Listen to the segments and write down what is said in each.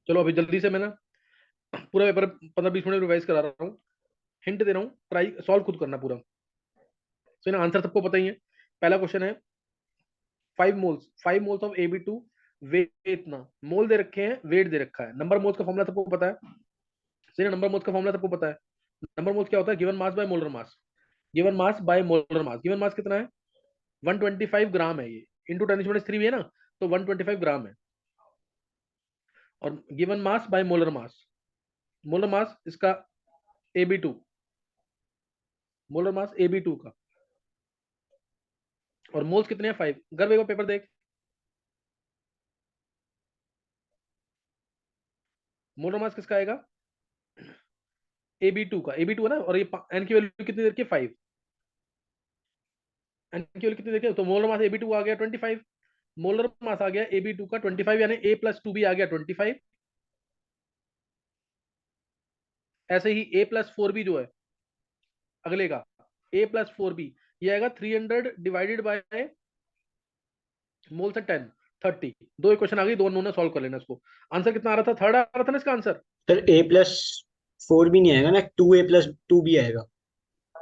चलो अभी जल्दी से मैं ना पूरा पेपर 15-20 मिनट रिवाइज करा रहा हूँ, हिंट दे रहा हूँ, ट्राई सॉल्व खुद करना पूरा। तो ना आंसर सबको पता ही है। पहला क्वेश्चन है 5 मोल्स ऑफ Ab2, वेट इतना, मोल दे रखे हैं, वेट दे रखा है। नंबर मोल्स का फॉर्मूला सबको पता है। सही ना, नंबर मोल्स का फॉर्मूला सबको पता है। नंबर मोल्स क्या होता है? Given mass by molar mass. Given mass by molar mass, given mass कितना है? 125 ग्राम है ये, इंटू 10⁻³ भी है ना, तो 125 ग्राम है। और given mass by molar mass, molar mass इसका Ab2, मोलर मास Ab2 का, और मोल्स कितने हैं? 5। गर्भ एक पेपर देख, मोलर मास किसका आएगा? Ab2 का, Ab2 है ना, और ये n की वैल्यू कितनी देर की? 5। n की वैल्यू कितनी देर की? तो मोलर मास Ab2 आ गया 25, मोलर मास आ गया Ab2 का 25, यानी A+2 भी आ गया 25। ऐसे ही A+4 भी जो है अगले का, A+4 भी, ये आएगा 300 डिवाइडेड बाय मोल से 10, 30। दो इक्वेशन आ गई, दोनों ने सॉल्व कर लेना इसको। आंसर कितना आ रहा था? थर्ड आ रहा था ना इसका आंसर। सर A+4 भी नहीं आएगा ना, 2A+2 भी आएगा।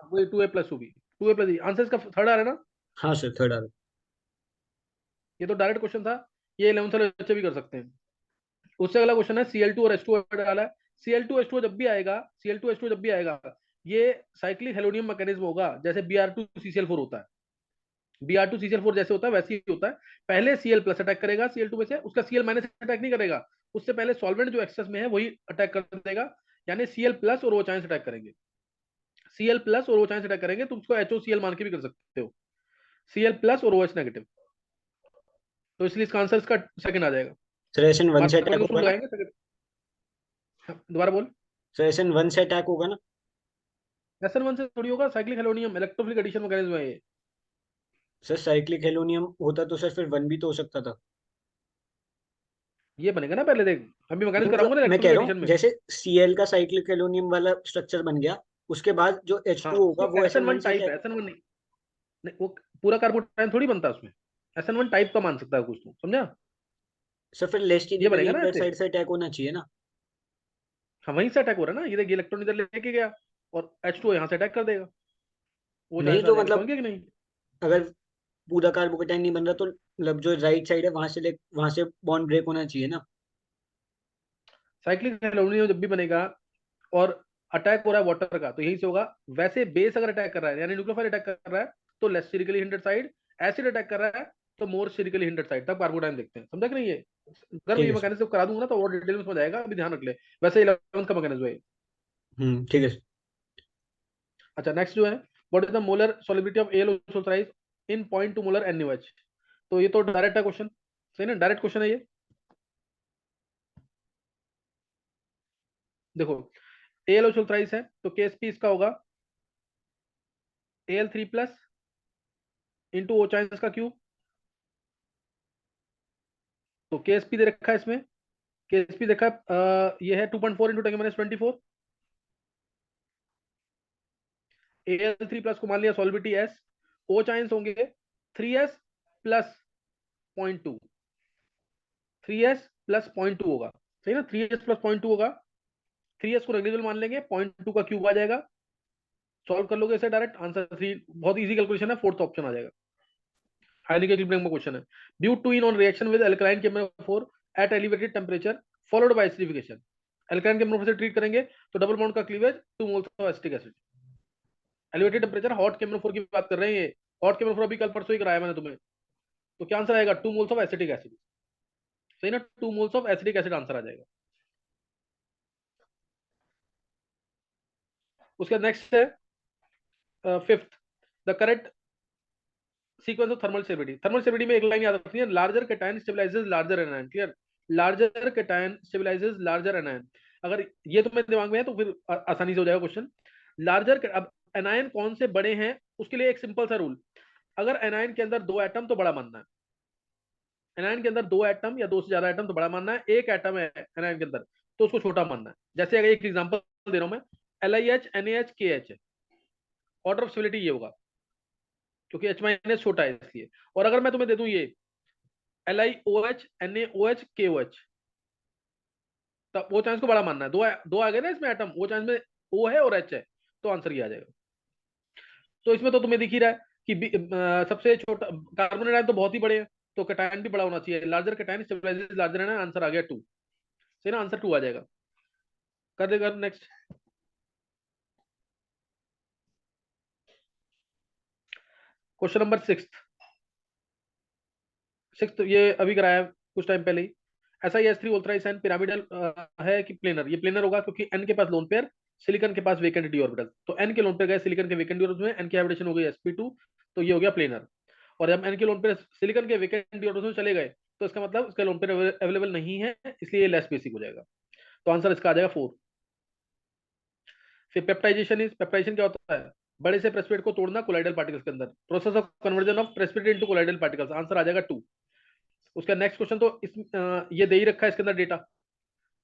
वो 2A+2 भी, 2A+, आंसर इसका थर्ड आ रहा है ना। हाँ सर, थर्ड आ रहा ये तो डायरेक्ट क्वेश्चन था, ये 11th वाले बच्चे भी कर सकते हैं। उससे अगला क्वेश्चन है Cl2 और H2 डाला है। Cl2H2 जब भी आएगा, Cl2H2 जब भी आएगा, ये साइक्लिक हेलोनियम मैकेनिज्म होगा, जैसे Br2CCl4 होता है। Br2CCl4 जैसे होता है वैसे ही होता है। पहले Cl प्लस अटैक करेगा Cl2 में से, उसका Cl माइनस अटैक नहीं करेगा, उससे पहले सॉल्वेंट जो एक्सेस में है वही अटैक कर देगा, यानी Cl प्लस और OH अटैक करेंगे। Cl प्लस और OH अटैक करेंगे, तुम उसको HOCl मान के भी कर सकते हो, Cl प्लस और OH नेगेटिव। तो इसलिए इसका आंसर इसका सेकंड आ जाएगा। सर। SN1 से अटैक मार्कोनी होगा सूत्र ना? लगाएंगे second। दोबारा बोल। सर SN1 से अटैक होगा ना? SN1 से थोड़ी होगा, साइक्लिक हेलोनियम इलेक्ट्रोफिलिक एडिशन मैकेनिज्म है ये। सर साइक्लिक हेलोनियम होता तो सर फिर 1 भी तो हो सकता था। ये बनेगा ना पहले, देख अभी मैकेनिज्म नहीं कराऊंगा मतलब ना मैं कह इलेक्ट्रोफिलिक रहा एडिशन हूँ, में। जैसे Cl का साइक्लिक हेलोनियम वाला स्ट्रक्चर बन गया, उसके बाद जो हाँ H2 होगा वो वो एस एन SN1 वन से टाइप है, अटैक। SN1 नहीं, नहीं वो पूरा कार्बोटाइल थोड़ी बनता है उसमें। SN1 टाइप का मान सकता है कुछ, तो समझा। सर फिर ये लेस्टिनियम बनेगा ना अयन ऐसे। साइड से अटैक होना चाहिए ना? हाँ वहीं से अटैक हो रहा है ना, ये देखिए इलेक्ट्रॉन इधर लेके गया, और H2 यहाँ से अटैक कर देगा, वो नहीं चांस आ तो जाएगा, समझ मतलब गया कि नहीं। अगर पूरा कार्बोकेटाइन नहीं बन रहा तो मतलब जो राइट साइड है वहां से बॉन्ड ब्रेक होना चाहिए ना? साइक्लिक हेलोनियम जब भी बनेगा और अटैक हो रहा है वाटर का, तो यही से होगा। वैसे बेस अगर अटैक कर रहा है, यानी न्यूक्लियोफाइल अटैक कर रहा है, तो less sterically hindered side. Acid attack कर रहा है तो मोर स्टेरिकली हिंडेड साइड। तब कार्बोटाइल देखते हैं, समझा कि नहीं ये। अगर मैं ठीक ये है सर। मैकेनिज्म करा दूंगा ना तो और डिटेल में समझ आएगा, अभी ध्यान रख ले। वैसे 11th का मैकेनिज्म है ये। ठीक है सर। अच्छा नेक्स्ट जो है, what is the molar solubility of AlO in 0.2 molar NaOH। तो ये तो डायरेक्ट है क्वेश्चन, सही ना, डायरेक्ट क्वेश्चन है ये। देखो AlO है तो KSP इसका होगा Al3+ इंटू O का क्यूब। तो KSP दे रखा है इसमें, KSP देखा है, ये है 2.4 इंटू 10⁻24। Al3+ को मान लिया सॉल्युबिलिटी S, O चाइंस होंगे 3s प्लस 0.2, 3s+0.2 होगा, सही ना, 3s+0.2 होगा। 3s को नेग्लिजिबल मान लेंगे, 0.2 का क्यूब आ जाएगा। सॉल्व कर लोगे इसे डायरेक्ट आंसर 3, बहुत इजी कैलकुलेशन है, फोर्थ ऑप्शन आ जाएगा। हाइड्रोनिक इक्विलिब्रियम का क्वेश्चन है, due to in on reaction with alkaline KMnO4 at elevated temperature followed by acidification. Alkaline KMnO4 से ट्रीट करेंगे तो डबल बॉन्ड का cleavage 2 moles of acetic acid. Elevated temperature, hot KMnO4 की बात कर रहे हैं ये। हॉट KMnO4 अभी कल परसों ही कराया मैंने तुम्हें। तो क्या आंसर आएगा? 2 मोल्स ऑफ एसिटिक एसिड, सही ना, 2 moles of acetic acid answer आ जाएगा। उसके नेक्स्ट है fifth, the correct sequence of thermal stability. Thermal stability में एक लाइन याद रखनी है, larger cation stabilises larger anion. Clear, larger cation stabilises larger anion. अगर ये तुम्हें दिमाग में है तो फिर आसानी से हो जाएगा क्वेश्चन। लार्जर, अब एनायन कौन से बड़े हैं, उसके लिए एक सिंपल सा रूल, अगर एनायन के अंदर 2 एटम तो बड़ा मानना है। एनायन के अंदर 2 एटम या 2 से ज्यादा एटम तो बड़ा मानना है, एक एटम है एनायन के अंदर तो उसको छोटा मानना है। जैसे अगर एक एग्जांपल दे रहा हूं मैं, LiH NaH KH है, ऑर्डर ऑफ स्टेबिलिटी ये होगा, क्योंकि H- छोटा है इसलिए। और अगर मैं तुम्हें दे दूं ये LiOH NaOH KOH, तो वो चांस को बड़ा मानना है। दो आ गए ना इसमें एटम, वो चांस में ओ है और एच है, तो आंसर ये आ जाएगा। तो इसमें तो तुम्हें दिख ही रहा है कि सबसे छोटा कार्बन एटम तो बहुत ही बड़े हैं, तो कैटायन भी बड़ा होना चाहिए, लार्जर कैटायन स्टेबलाइजेस लार्जर है, आंसर आ गया 2। सही ना, आंसर 2 आ जाएगा। कर देगा नेक्स्ट। Question number 6। ये अभी कराया है कुछ टाइम पहले ही। ऐसा ही S3 अल्ट्राइड पिरामिडल है कि प्लेनर, ये प्लेनर होगा क्योंकि n के पास लोन पेयर, सिलिकॉन के पास वेकेंट डी ऑर्बिटल, तो n के लोन पेयर गए सिलिकॉन के वेकेंट डी ऑर्बिटल में, n की हाइब्रिडेशन हो गई sp2, तो ये हो गया प्लेनर। और जब n के लोन पेयर सिलिकॉन के वेकेंट डी ऑर्बिटल में चले गए, तो इसका मतलब इसका लोन पेयर अवेलेबल नहीं है, इसलिए लेस बेसिक हो जाएगा, तो आंसर इसका आ जाएगा 4। फिर पेप्टाइजेशन क्या होता है? बड़े से प्रेसिपिटेट को तोड़ना कोलाइडल पार्टिकल्स के अंदर, process of conversion of precipitate into colloidal particles, answer आ जाएगा 2। उसका नेक्स्ट क्वेश्चन तो ये दे ही रखा है इसके अंदर डेटा।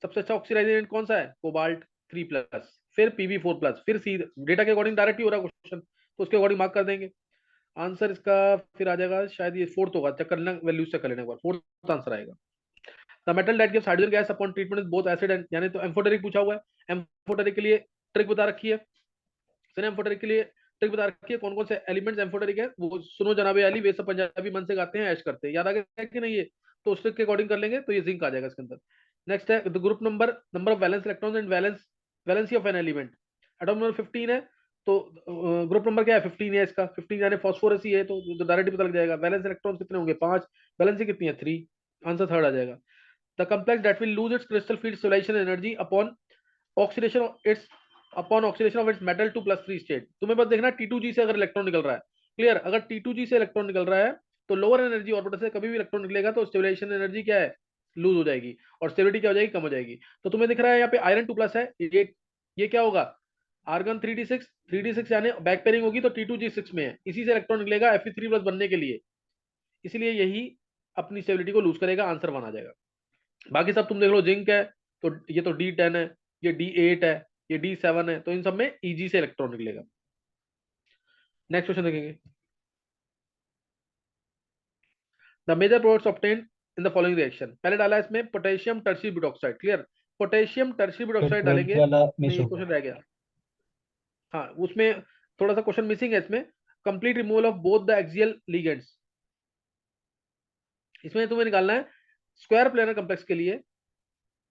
सबसे अच्छा ऑक्सीडाइजिंग एजेंट कौन सा है? कोबाल्ट 3+, फिर Pb4+, फिर सी, डेटा के अकॉर्डिंग डायरेक्ट ही हो रहा है क्वेश्चन, तो उसके अकॉर्डिंग मार्क कर देंगे। आंसर इसका फिर आ जाएगा शायद ये फोर्थ होगा, चेक कर लेना, वैल्यूज चेक कर लेने के बाद फोर्थ आंसर आएगा। The metal that gives hydrogen gas upon treatment with both acid and, यानी तो एम्फोटेरिक पूछा हुआ है, एम्फोटेरिक के लिए ट्रिक बता रखी है, सर एम्फोटेरिक के लिए ट्रिक बता रखी है, कौन कौन से एलिमेंट्स एम्फोटेरिक है, वो सुनो जनाबे अली, वे सब पंजाबी मन से गाते हैं, ऐश करते हैं, याद आ गया कि नहीं? ये तो उस ट्रिक के अकॉर्डिंग कर लेंगे, तो ये जिंक आ जाएगा इसके अंदर। नेक्स्ट है the group number of valence electrons and valency of an element, atom number 15 है, तो ग्रुप नंबर क्या है? 15 है इसका, 15 यानी फास्फोरस ही है, तो डायरेक्ट पता लग जाएगा। वैलेंस इलेक्ट्रॉन्स कितने होंगे? 5। वैलेंसी कितनी है? 3। आंसर थर्ड आ जाएगा। The complex that will lose its crystal field stabilization energy oxidation its upon oxidation of its metal to +3 state. तुम्हें बस देखना T2G से अगर इलेक्ट्रॉन निकल रहा है, क्लियर, अगर T2G से इलेक्ट्रॉन निकल रहा है तो लोअर एनर्जी ऑर्बिटल से कभी भी इलेक्ट्रॉन निकलेगा तो स्टेबलाइजेशन एनर्जी क्या है? लूज हो जाएगी, और स्टेबिलिटी क्या हो जाएगी? कम हो जाएगी। तो तुम्हें दिख रहा है यहाँ पे आयरन 2+ है, ये क्या होगा? आर्गन 3d6 यानी बैक पेयरिंग होगी, तो T2G6 में है, इसी से इलेक्ट्रॉन निकलेगा Fe3+ बनने के लिए, इसलिए यही अपनी स्टेबिलिटी को लूज करेगा, आंसर 1 आ जाएगा। बाकी सब तुम देख लो, जिंक है तो ये तो D10 है, ये D8 है, ये D7 है, तो इन सब में Eg से इलेक्ट्रॉन निकलेगा। नेक्स्ट क्वेश्चन देखेंगे। The major products obtained in the following reaction, पहले डाला है इसमें potassium tertiary butoxide, clear, potassium tertiary फिर ब्यूटॉक्साइड 12th डालेंगे। वाला नहीं, मिस ये हो गया। क्वेश्चन रह गया। हाँ, उसमें थोड़ा सा क्वेश्चन मिसिंग है इसमें, complete removal of both the axial ligands, इसमें तुम्हें निकालना है स्क्वायर प्लेनर कॉम्प्लेक्स के लिए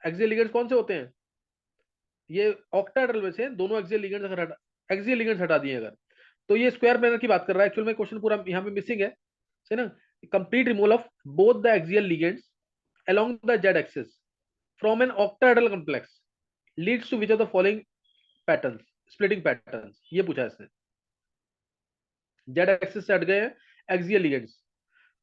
एक्सियल लिगेंड्स कौन से होते हैं? ये ऑक्टाहेड्रल में से दोनों एक्सियल लिगेंड्स हटा दिए अगर, तो ये स्क्वायर प्लेनर की बात कर रहा है। एक्चुअल में क्वेश्चन पूरा यहाँ पे मिसिंग है ना। Complete removal of both the axial ligands along the z axis from an octahedral complex leads to which of the following patterns, splitting patterns, ये पूछा है इसने। z axis से हट गए हैं एक्सियल लिगेंड्स,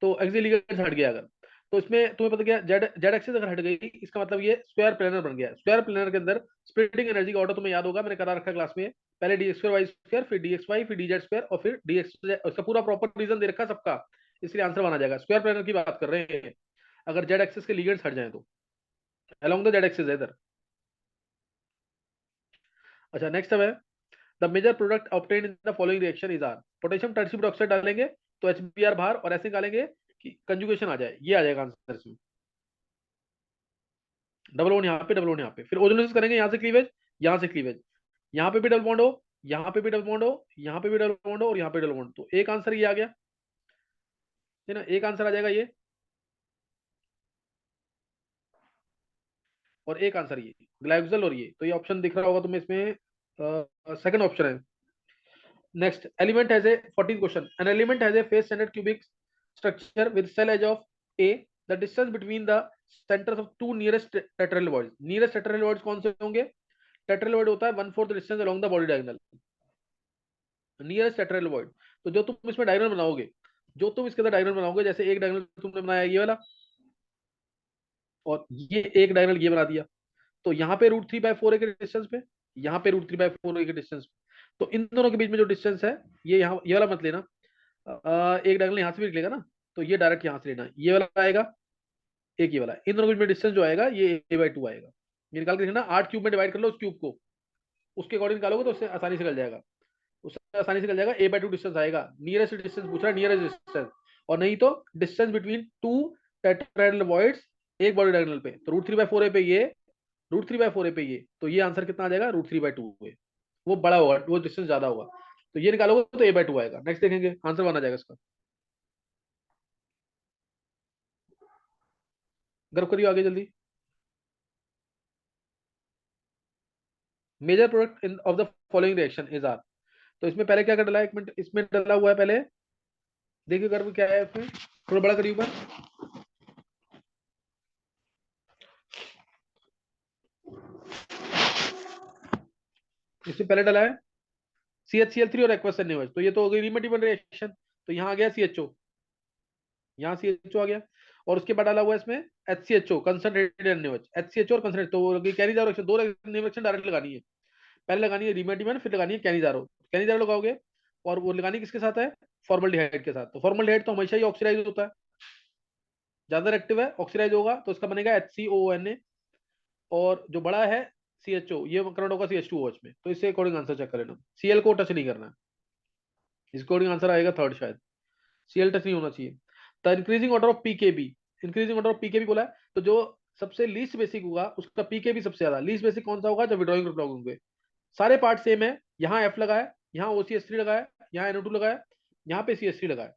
तो एक्सियल लिगेंड्स हट गया अगर, तो इसमें तुम्हें पता क्या, जेड एक्सिस अगर हट गई, इसका मतलब ये स्क्वायर प्लेनर बन गया। स्क्वायर प्लेनर के अंदर स्प्लिटिंग एनर्जी का ऑर्डर तुम्हें याद होगा, मैंने करा रखा क्लास में, पहले dx2y2, फिर dxy, फिर dz2 और फिर dx, उसका पूरा प्रॉपर रीजन दे रखा सबका, इसलिए आंसर बना जाएगा। स्क्वायर प्लेनर की बात कर रहे हैं अगर जेड एक्सिस के लिगेंड्स हट जाए तो, along the z axis है इधर। अच्छा, नेक्स्ट है the major product obtained in the following reaction is R, potassium tertium oxide डालेंगे तो HBr बाहर, और ऐसे निकालेंगे कि कंजुगेशन आ जाए, ये आ जाएगा आंसर इसमें। डबल बॉन्ड यहाँ पे, डबल बॉन्ड यहाँ पे, फिर ओजोनोसिस करेंगे, यहाँ से क्लीवेज, यहाँ से क्लीवेज, यहाँ पे भी डबल बॉन्ड हो, यहाँ पे भी डबल बॉन्ड हो, यहाँ पे भी डबल बॉन्ड हो, और यहाँ पे डबल बॉन्ड, तो एक आंसर ये आ गया है ना, एक आंसर आ जाएगा ये, और एक आंसर ये ग्लाइकोजल, और ये, तो ये ऑप्शन दिख रहा होगा तुम्हें इसमें, सेकंड ऑप्शन है। Next, element has a 14 question, an element has a face centered cubic structure with cell edge of a, the distance between the centers of two nearest tetrahedral, nearest tetrahedral कौन से होंगे? Tetrahedral होता है 1/4 distance along the body diagonal, nearest tetrahedral. तो जो तुम इसमें diagonal बनाओगे, जो तुम इसके अंदर डायगोनल बनाओगे, जैसे एक डायगोनल तुमने बनाया ये वाला, और ये एक डायगोनल ये बना दिया, तो यहाँ पे √3/4 के डिस्टेंस पे, यहाँ पे √3/4 के डिस्टेंस पे, तो इन दोनों के बीच में जो डिस्टेंस है, ये यहाँ, ये वाला मत लेना, एक डायगोनल यहाँ से भी निकलेगा ना, तो ये डायरेक्ट यहाँ से लेना, ये वाला आएगा, एक ये वाला, इन दोनों के बीच में डिस्टेंस जो आएगा ये a/2 आएगा। ये निकाल के देखना, 8 क्यूब में डिवाइड कर लो उस क्यूब को, उसके अकॉर्डिंग निकालोगे तो उससे आसानी से निकल जाएगा, उससे आसानी से निकल जाएगा, a/2 डिस्टेंस आएगा। नियरेस्ट डिस्टेंस पूछ रहा है, नियरेस्ट डिस्टेंस, और नहीं तो distance between two tetrahedral voids एक बॉडी डायगोनल पे, तो √3/4 पे ये, √3/4 पे ये, तो ये आंसर कितना आ जाएगा, √3/2 है। वो बड़ा होगा, वो डिस्टेंस ज्यादा होगा, तो ये निकालोगे तो a/2 आएगा। नेक्स्ट देखेंगे, आंसर बना जाएगा इसका। गर्व करिए आगे जल्दी। Major product in of the following reaction is are. तो इसमें पहले क्या कर डला है, 1 मिनट, इसमें डला हुआ है पहले, देखिए गर्व क्या है इसमें, थोड़ा बड़ा करिए ऊपर। इसमें पहले डला है CHCl3 और एक्वस NaOH, तो ये तो हो गई रिमेडिबल रिएक्शन, तो यहाँ आ गया CHO, यहाँ CHO आ गया, और उसके बाद डाला हुआ है इसमें HCHO कंसंट्रेटेड NaOH, HCHO और कंसंट्रेटेड, तो कैनिजारो रिएक्शन, दो रिएक्शन डायरेक्ट लगानी है, पहले लगानी है रिमेडिबल, फिर लगानी है कैनिजारो। कैनिजारो लगाओगे और वो लगानी किसके साथ है, फॉर्मल्डिहाइड के साथ। तो फॉर्मल्डिहाइड तो हमेशा ही ऑक्सीडाइज होता है, ज्यादा एक्टिव है, ऑक्सीडाइज होगा, तो इसका बनेगा HCOONA, और जो बड़ा है CHO, ये कन्वर्ट होगा CH2OH में, तो इससे अकॉर्डिंग आंसर चेक करें। Cl को टच नहीं करना है, इसके अकॉर्डिंग आंसर आएगा थर्ड शायद, Cl टच नहीं होना चाहिए। The increasing order of pKb, increasing order of pKb बोला है, तो जो सबसे लीस्ट बेसिक होगा उसका पीकेबी सबसे ज्यादा। लीस्ट बेसिक कौन सा होगा, जब विड्रॉइंग ग्रुप होंगे, सारे पार्ट सेम है, यहाँ F लगा है, यहाँ OCH3 लगा है, यहाँ NO2 लगा है, यहाँ पे CH3 लगा है,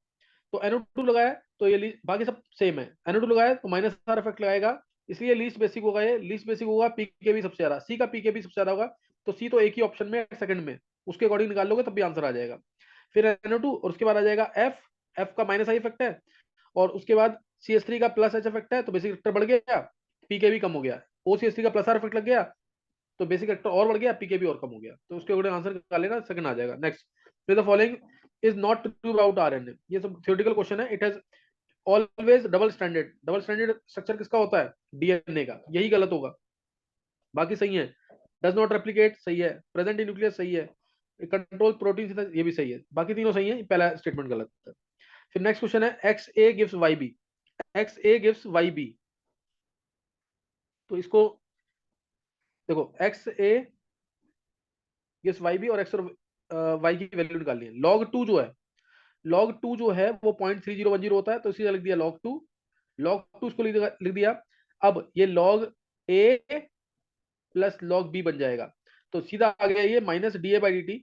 तो NO2 लगा है, तो ये बाकी सब सेम है, NO2 लगा है तो माइनस आर इफेक्ट लगाएगा, इसलिए लीस्ट बेसिक होगा, ये लीस्ट बेसिक होगा, पीकेबी सबसे ज्यादा, सी का पीकेबी सबसे ज्यादा होगा, तो सी तो एक ही ऑप्शन में सेकंड में, उसके अकॉर्डिंग निकाल लोगे तब भी आंसर आ जाएगा। फिर NO2 और उसके बाद आ जाएगा F, F का माइनस आई इफेक्ट है, और उसके बाद CH3 का प्लस एच इफेक्ट है, तो बेसिक रिएक्टर बढ़ गया, पीकेबी कम हो गया, OCH3 का प्लस आर इफेक्ट लग गया, तो बेसिक रिएक्टर और बढ़ गया, पीकेबी और कम हो गया, तो उसके अकॉर्डिंग आंसर निकालेगा, सेकंड आ जाएगा। नेक्स्ट, फिर the following is not true about RNA, ये सब थ्योरेटिकल क्वेश्चन है। It has always double standard, double standard structure किसका होता है, डीएनए का, यही गलत होगा, बाकी सही है। डज नॉट रेप्लिकेट सही है, प्रेजेंट इन न्यूक्लियस सही है, कंट्रोल प्रोटीन ये भी सही है, बाकी तीनों सही है, पहला स्टेटमेंट गलत है। फिर नेक्स्ट क्वेश्चन है XA gives YB, XA gives YB, तो इसको देखो, XA गिव्स YB और X और Y की वैल्यू निकालनी है। log 2 जो है, log 2 जो है वो 0.3010 होता है, तो इसी लिख दिया log 2, log 2 इसको लिख दिया। अब ये log A plus log B बन जाएगा, तो सीधा आ गया ये -DA/dt,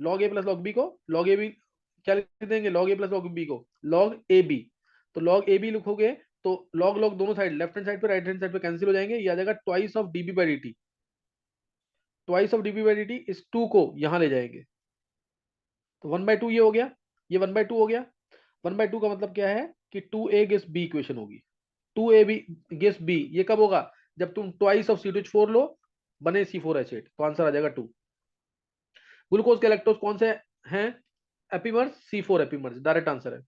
log A plus log B को, log AB क्या लिख देंगे, log A plus log B को log AB, तो log AB लिखोगे तो log दोनों साइड, लेफ्ट हैंड साइड पे राइट हैंड साइड पे कैंसिल हो जाएंगे, ये आ जाएगा twice of dB/dt, twice of dB/dt, इस 2 को यहां ले जाएंगे, तो 1/2 ये हो गया, ये 1/2 हो गया। 1/2 का मतलब क्या है कि 2A गिव्स B इक्वेशन होगी, 2AB गिव्स B, ये कब होगा, जब तुम ट्वाइस ऑफ C2H4 लो, बने C4H8, तो आंसर आ जाएगा 2। ग्लूकोज के इलेक्ट्रॉन्स कौन से हैं, epimers, C4 epimers, direct answer है।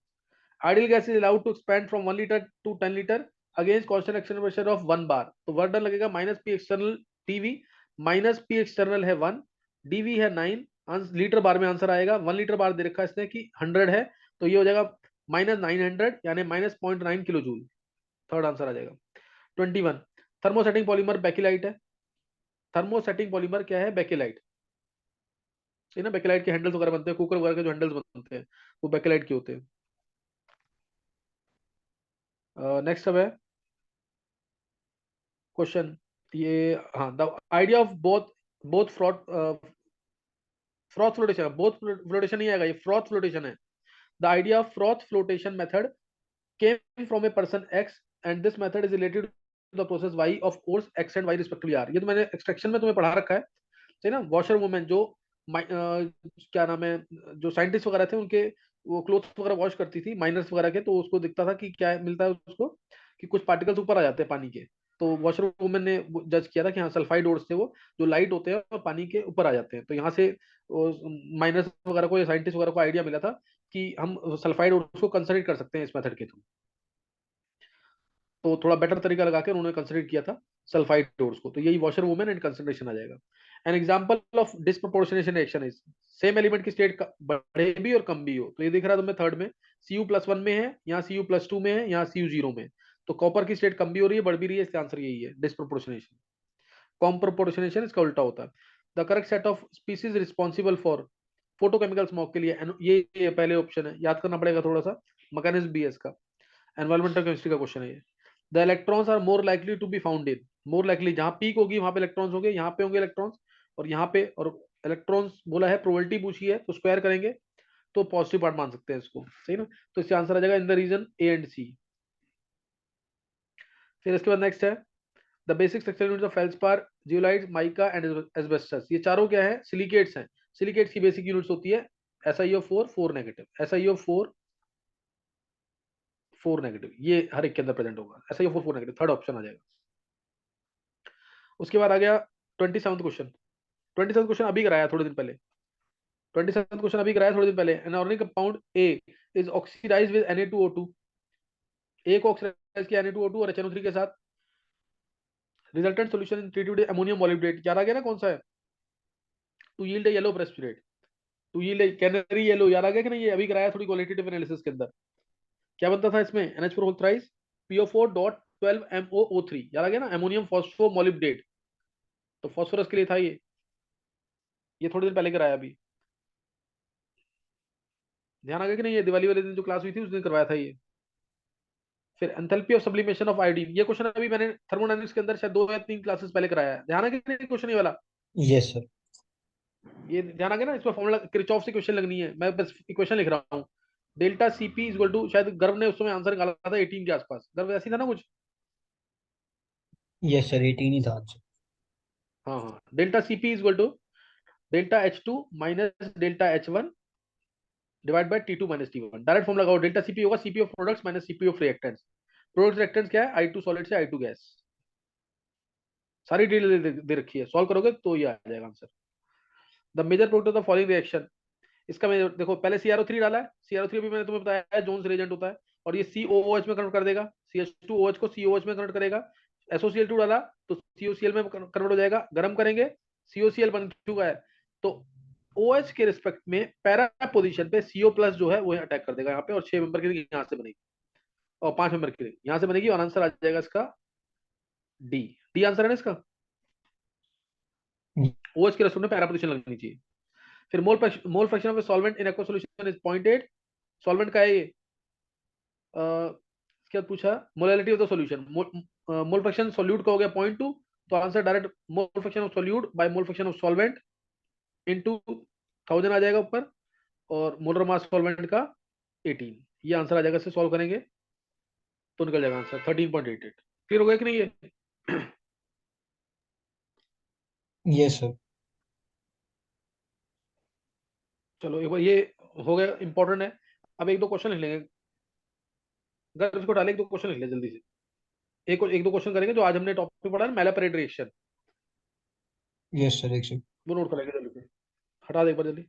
Ideal gas is allowed to expand from 1 litre to 10 litre against constant external pressure of 1 bar, तो वर्क डन लगेगा -P external TV, -P external है 1, डीवी है 9, litre बार में answer आएगा, 1 litre बार दे रखा है इसने कि 100 है, तो ये हो जाएगा -900 यानी -0.9 किलो जूल, थर्ड आंसर आ जाएगा। 21, थर्मोसेटिंग पॉलीमर बेकिलाइट है, थर्मोसेटिंग पॉलीमर क्या है, बेकिलाइट, है ना, बेकिलाइट के हैंडल्स वगैरह बनते हैं, कुकर वगैरह के जो हैंडल्स बनते हैं वो बेकिलाइट के होते हैं। नेक्स्ट सब है क्वेश्चन, ये, हाँ, the idea of both both froth flotation, both flotation नहीं आएगा, ये फ्रॉथ फ्लोटेशन है। The idea of froth flotation method came from a person X and this method is related to the process Y of course X and Y respectively are, ये तो मैंने extraction में तुम्हें पढ़ा रखा है ना, वॉशर वुमेन जो क्या नाम है, जो साइंटिस्ट वगैरह थे उनके वो क्लोथ्स वगैरह वॉश करती थी माइनर्स वगैरह के, तो उसको दिखता था कि क्या मिलता है उसको, कि कुछ पार्टिकल्स ऊपर आ जाते हैं पानी के, तो वॉशर वुमेन ने जज किया था कि हाँ सल्फाइड ओड्स थे वो, जो लाइट होते हैं और पानी के ऊपर आ जाते हैं, तो यहाँ से माइनर्स वगैरह को या साइंटिस्ट वगैरह को आइडिया मिला था कि हम सल्फाइड ओड्स को कंसिडर कर सकते हैं इस मेथड के थ्रू, तो थोड़ा बेटर तरीका लगा के उन्होंने कंसिडर किया था सल्फाइड डोर्स को, तो यही वॉशर वुमेन एंड कंसिडरेशन आ जाएगा। An example of disproportionation reaction is, same element की स्टेट बड़े भी और कम भी हो, तो ये दिख रहा है तुम्हें थर्ड में, Cu+1 में है, यहाँ Cu+2 में है, यहाँ Cu0 में, तो कॉपर की स्टेट कम भी हो रही है, बढ़ भी रही है, इसका आंसर यही है, डिस्प्रोपोर्शनेशन। कॉम्प्रोपोर्शनेशन इसका उल्टा होता है। The correct set of species responsible for photochemical smoke के लिए, ये पहले ऑप्शन है, याद करना पड़ेगा थोड़ा सा, मैकेनिज्म भी है इसका, एनवायरमेंटल केमिस्ट्री का क्वेश्चन है ये। The electrons are more likely to be found in, more likely जहां पीक होगी वहां पे इलेक्ट्रॉन्स होंगे, यहाँ पे होंगे इलेक्ट्रॉन्स और यहाँ पे, और इलेक्ट्रॉन्स बोला है, प्रोबेबिलिटी पूछी है तो स्क्वायर करेंगे तो पॉजिटिव पार्ट मान सकते हैं इसको, सही ना। तो इसका आंसर आ जाएगा in the region A and C. फिर इसके बाद नेक्स्ट है the basic structural units of feldspar, zeolite, mica and asbestos. ये चारों क्या है, सिलिकेट्स हैं। सिलिकेट्स की बेसिक यूनिट्स होती है SiO4 4 नेगेटिव, SiO4 4 नेगेटिव, ये हर एक के अंदर प्रेजेंट होगा, SiO4 4 नेगेटिव, थर्ड ऑप्शन आ जाएगा। उसके बाद आ गया 27th क्वेश्चन। 27th क्वेश्चन अभी कराया थोड़े दिन पहले, 27th क्वेश्चन अभी कराया थोड़े दिन पहले। An organic compound A is oxidized with Na2O2, A को ऑक्सीडाइज किया Na2O2 और HNO3 के साथ, resultant solution in treated with ammonium molybdate, याद आ गया ना कौन सा है, to yield a yellow precipitate, to yield a canary yellow, याद आ गया कि नहीं, ये अभी कराया थोड़ी क्वालिटेटिव एनालिसिस के अंदर। क्या बनता था इसमें, NH4 होल थ्राइस PO4.12MOO3, याद आ गया ना, अमोनियम फॉस्फो मॉलिब्डेट, तो फॉस्फोरस के लिए था ये थोड़े दिन पहले कराया अभी, ध्यान आ गया कि नहीं, ये दिवाली वाले दिन जो क्लास हुई थी उस दिन करवाया था ये। फिर enthalpy of sublimation of iodine, ये क्वेश्चन अभी मैंने थर्मोडायनेमिक्स के अंदर शायद 2 या 3 क्लासेस पहले कराया है, ध्यान आ गया कि नहीं क्वेश्चन ये वाला, यस सर। ये ध्यान आ गया ना, इसमें फॉर्मूला किरचॉफ से क्वेश्चन लगनी है, मैं बस इक्वेशन लिख रहा हूँ। डेल्टा Cp इक्वल टू, शायद गर्व ने उस समय आंसर निकाला था 18 के आसपास, गर्व ऐसी था ना कुछ। यस सर, 18 ही था आंसर। हाँ हाँ, delta Cp equal to delta H2 minus delta H1 divide by T2 minus T1, direct formula लगाओ, डेल्टा Cp होगा Cp of products minus Cp of reactants. Product reactants क्या है, I2 सॉलिड से I2 gas, सारी detail दे रखी है, solve करोगे तो ये आ जाएगा answer. The major product of the following reaction, इसका मैं देखो पहले CrO3 डाला है, CrO3 भी मैंने तुम्हें बताया है जोन्स रिएजेंट होता है, और ये COOH में कन्वर्ट कर देगा, CH2OH को COOH में कन्वर्ट करेगा। SOCl2 डाला तो COCl में कन्वर्ट हो जाएगा, गर्म करेंगे COCl बन चुका है, तो OH के रिस्पेक्ट में पैरा पोजीशन पे CO प्लस जो है वो अटैक कर देगा यहाँ पे, और 6 मेंबर की यहाँ से बनेगी, और 5 मेंबर की यहाँ से बनेगी, और आंसर आ जाएगा इसका डी। डी आंसर है ना इसका, OH के रिस्पेक्ट में पैरा पोजीशन लगनी चाहिए। फिर mole fraction of solvent in aqua solution is 0.8, solvent का है ये। क्या पूछा, molality of the solution, mole fraction solute का हो गया 0.2, तो answer direct mole fraction of solute by mole fraction of solvent into 1000 आ जाएगा ऊपर, और मोलर मास सॉल्वेंट का 18, ये आंसर आ जाएगा, इससे सॉल्व करेंगे तो निकल जाएगा आंसर 13.88। क्लियर हो गया कि नहीं ये यस सर। चलो एक बार ये हो गया, इंपॉर्टेंट है। अब एक दो क्वेश्चन लिख लेंगे, अगर इसको डाले एक दो क्वेश्चन लिख ले जल्दी से, एक दो क्वेश्चन करेंगे जो आज हमने टॉपिक पढ़ा है, मैलापरेट रिएक्शन, यस सर, एक सेकंड। वो नोट कर लेंगे जल्दी से, हटा दे एक बार जल्दी।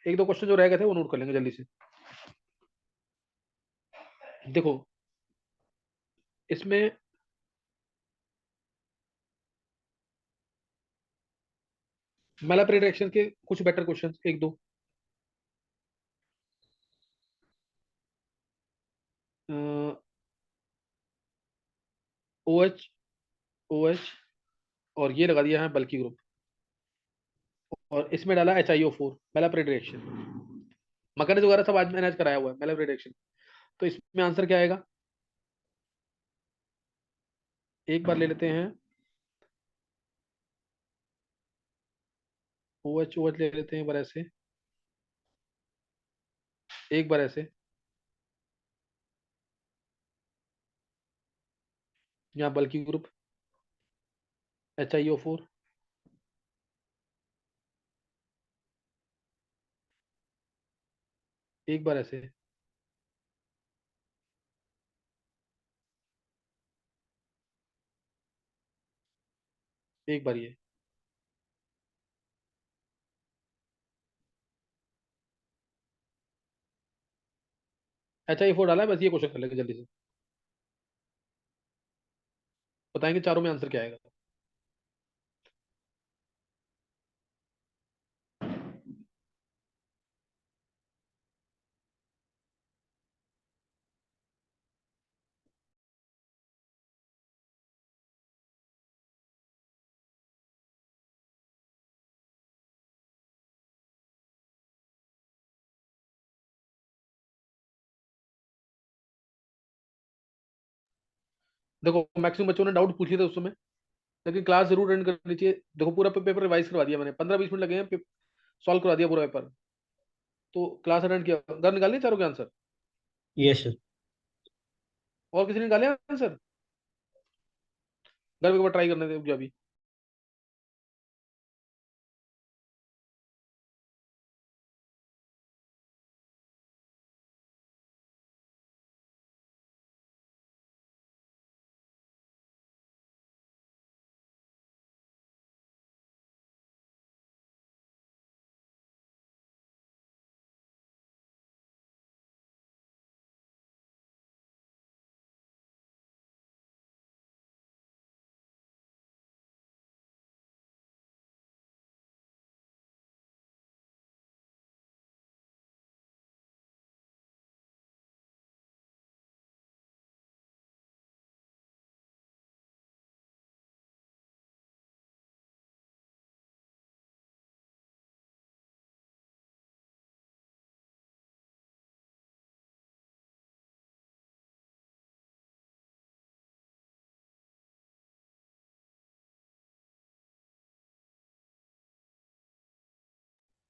एक दो क्वेश्चन जो रह गए थे वो नोट कर लेंगे जल्दी से। देखो इसमें मैलापरेट रिएक्शन के कुछ बेटर क्वेश्चन एक दो, ओ एच, ओ एच, और ये लगा दिया है बल्कि ग्रुप, और इसमें डाला HiO4, मैलापरेट रिएक्शन, मैकेनिज्म वगैरह सब आज मैंने आज कराया हुआ है मैलापरेट रिएक्शन। तो इसमें आंसर क्या आएगा, एक बार ले लेते हैं, ओ एच ले लेते हैं एक बार ऐसे, एक बार ऐसे, यहाँ बल्कि ग्रुप HiO4, एक बार ऐसे, एक बार ये, HiO4 डाला है, बस ये क्वेश्चन कर लेंगे जल्दी से, बताएंगे चारों में आंसर क्या आएगा। देखो मैक्सिमम बच्चों ने डाउट पूछ लिया था उस समय, लेकिन क्लास जरूर अटेंड करनी चाहिए। देखो पूरा पेपर रिवाइज करवा दिया मैंने, 15-20 मिनट लगे हैं, सॉल्व करवा दिया पूरा पेपर। तो क्लास अटेंड किया, घर निकाल लिया चारों के आंसर। Yes sir. और किसी ने निकाले आंसर? घर में एक बार ट्राई करने दे मुझे अभी।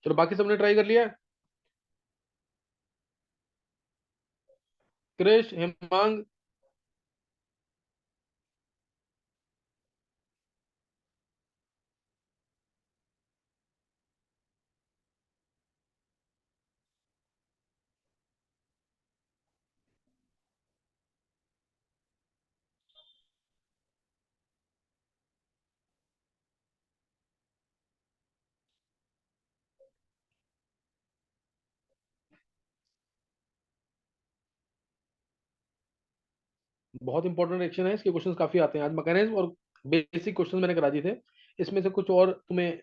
चलो बाकी सबने ट्राई कर लिया है? क्रिश, हेमांग। बहुत इंपॉर्टेंट रिएक्शन है, इसके क्वेश्चंस काफी आते हैं आज। मैकेनिज्म और बेसिक क्वेश्चन मैंने करा दिए थे, इसमें से कुछ और तुम्हें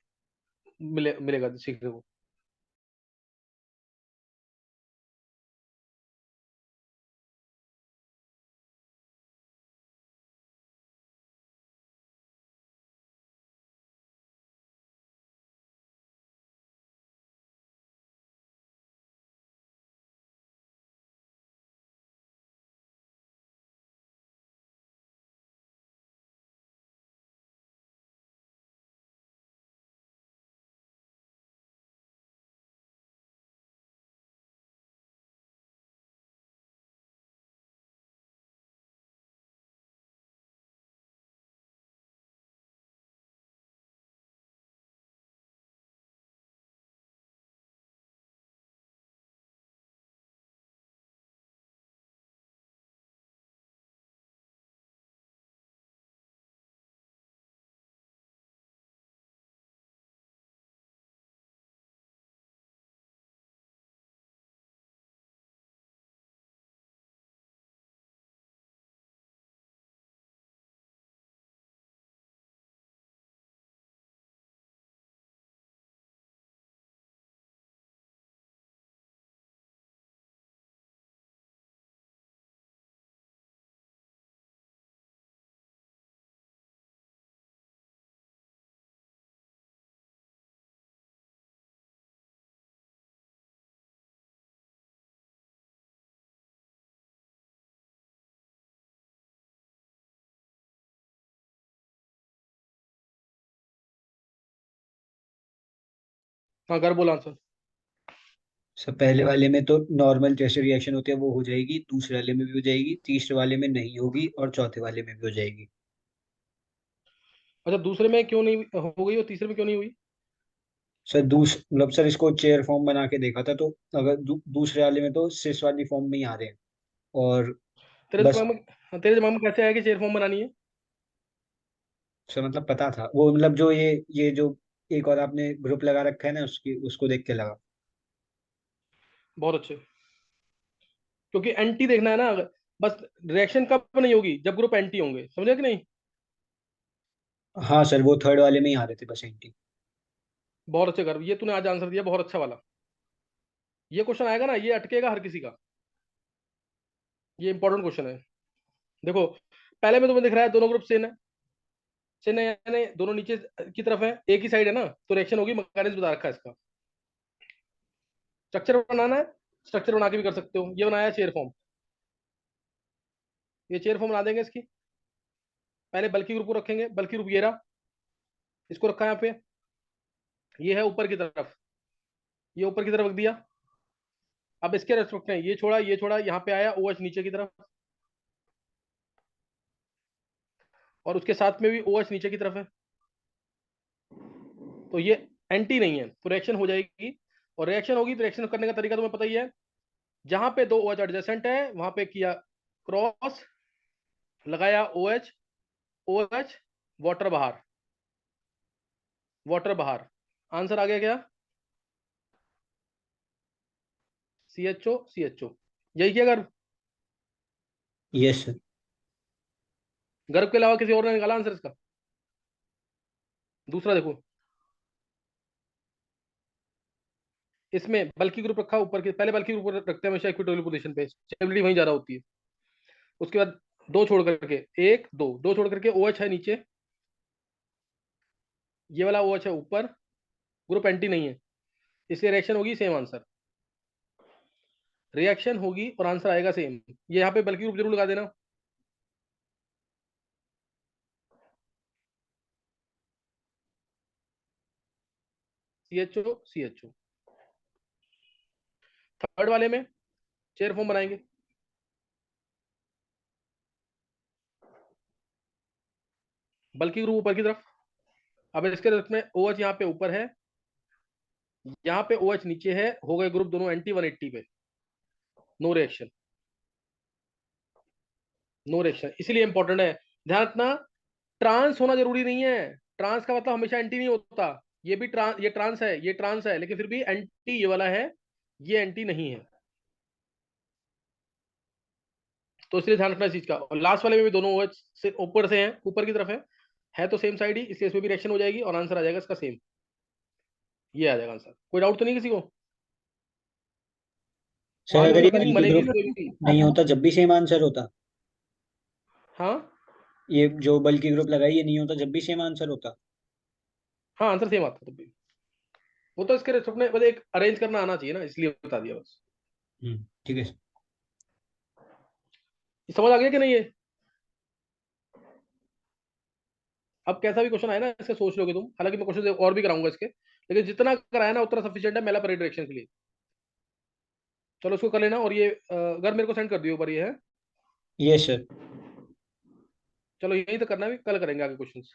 मिलेगा सीखने को। हाँ कर बोला आंसर। सर पहले वाले में तो नॉर्मल जैसे रिएक्शन होती है वो हो जाएगी, दूसरे वाले में भी हो जाएगी, तीसरे वाले में नहीं होगी और चौथे वाले में भी हो जाएगी। अच्छा दूसरे में क्यों नहीं हो गई और तीसरे में क्यों नहीं हुई? सर मतलब सर इसको चेयर फॉर्म बना के देखा था, तो अगर दूसरे वाले में तो सिस वाली फॉर्म में ही आ रहे हैं। और तेरे बस। दिमाग में, हाँ, तेरे दिमाग में कैसे आया कि चेयर फॉर्म बनानी है? सर मतलब पता था वो, मतलब जो ये जो एक और आपने ग्रुप लगा रखा है ना, उसकी उसको देख के लगा। बहुत अच्छे। क्योंकि एंटी देखना है ना बस। रिएक्शन कब नहीं होगी? जब ग्रुप एंटी होंगे, समझे कि नहीं? हाँ सर, वो थर्ड वाले में ही आ रहे थे बस एंटी। बहुत अच्छे कर, ये तूने आज आंसर दिया बहुत अच्छा वाला। ये क्वेश्चन आएगा ना, ये अटकेगा हर किसी का। ये इंपॉर्टेंट क्वेश्चन है। देखो पहले में तुम्हें दिख रहा है दोनों ग्रुप सेम है। सेम है यानी दोनों नीचे की तरफ है, एक ही साइड है ना, तो रिएक्शन होगी। मैकेनिज्म बता रखा है इसका। स्ट्रक्चर बनाना है, स्ट्रक्चर बना के भी कर सकते हो। ये बनाया चेयर फॉर्म, ये चेयर फॉर्म बना देंगे इसकी। पहले बल्कि ग्रुप को रखेंगे, बल्कि ग्रुप ये रहा, इसको रखा यहाँ पे, ये है ऊपर की तरफ, ये ऊपर की तरफ रख दिया। अब इसके रेस्पेक्ट में ये छोड़ा, यहाँ पे आया OH नीचे की तरफ, और उसके साथ में भी OH नीचे की तरफ है, तो ये एंटी नहीं है, तो रिएक्शन हो जाएगी। और रिएक्शन होगी तो रिएक्शन करने का तरीका तुम्हें पता ही है, जहां पे दो OH एडजेसेंट है वहां पे किया क्रॉस, लगाया OH, OH, वाटर बाहर, वाटर बाहर, आंसर आ गया क्या? CHO CHO, यही किया गर्भ? Yes sir. गर्भ के अलावा किसी और ने निकाला आंसर इसका? दूसरा देखो, इसमें बल्कि ग्रुप रखा ऊपर के, पहले बल्कि ग्रुप रखते हैं हमेशा इक्विटोरियल पोजीशन पे, स्टेबिलिटी वहीं ज्यादा होती है। उसके बाद दो छोड़ करके, एक दो, दो छोड़ करके OH है नीचे, ये वाला OH है ऊपर, ग्रुप एंटी नहीं है, इसलिए रिएक्शन होगी सेम आंसर, रिएक्शन होगी और आंसर आएगा सेम। ये यहाँ पे बल्कि ग्रुप जरूर लगा देना। CHO CHO। थर्ड वाले में चेयर फॉर्म बनाएंगे, बल्कि ग्रुप ऊपर की तरफ। अब इसके तरफ में OH यहाँ पे ऊपर है, यहाँ पे OH नीचे है, हो गए ग्रुप दोनों एंटी 180 पे, नो रिएक्शन, नो रिएक्शन, इसीलिए इंपॉर्टेंट है। ध्यान रखना, ट्रांस होना जरूरी नहीं है, ट्रांस का मतलब हमेशा एंटी नहीं होता। ये भी ट्रांस, ये ट्रांस है, ये ट्रांस है, लेकिन फिर भी एंटी ये वाला है, ये एंटी नहीं है, तो इसलिए ध्यान रखना इस चीज का। और लास्ट वाले में भी दोनों OH से ऊपर से हैं, ऊपर की तरफ है तो सेम साइड ही, इसलिए इसमें भी रिएक्शन हो जाएगी और आंसर आ जाएगा इसका सेम, ये आ जाएगा आंसर। कोई डाउट तो नहीं किसी को? सर आज अगर ये रीजनिंग बल्कि बनेगी ग्रुप कोई भी। नहीं होता जब भी सेम आंसर होता? हाँ ये जो बल्कि ग्रुप लगाई ये नहीं होता जब भी सेम आंसर होता? हाँ, आंसर सेम आता तब भी, वो तो इसके रेस्पेक्ट में बस एक अरेंज करना आना चाहिए ना, इसलिए बता दिया बस। ठीक है सर। समझ आ गया कि नहीं ये? अब कैसा भी क्वेश्चन आए ना, इससे सोच लोगे तुम, हालांकि मैं क्वेश्चन और भी कराऊंगा इसके, लेकिन जितना कराया ना उतना सफिशिएंट है मेला पर डायरेक्शन के लिए। चलो उसको कर लेना, और ये अगर मेरे को सेंड कर दियो ऊपर ये है। Yes sir. चलो यही तो करना है, कल करेंगे आगे क्वेश्चंस।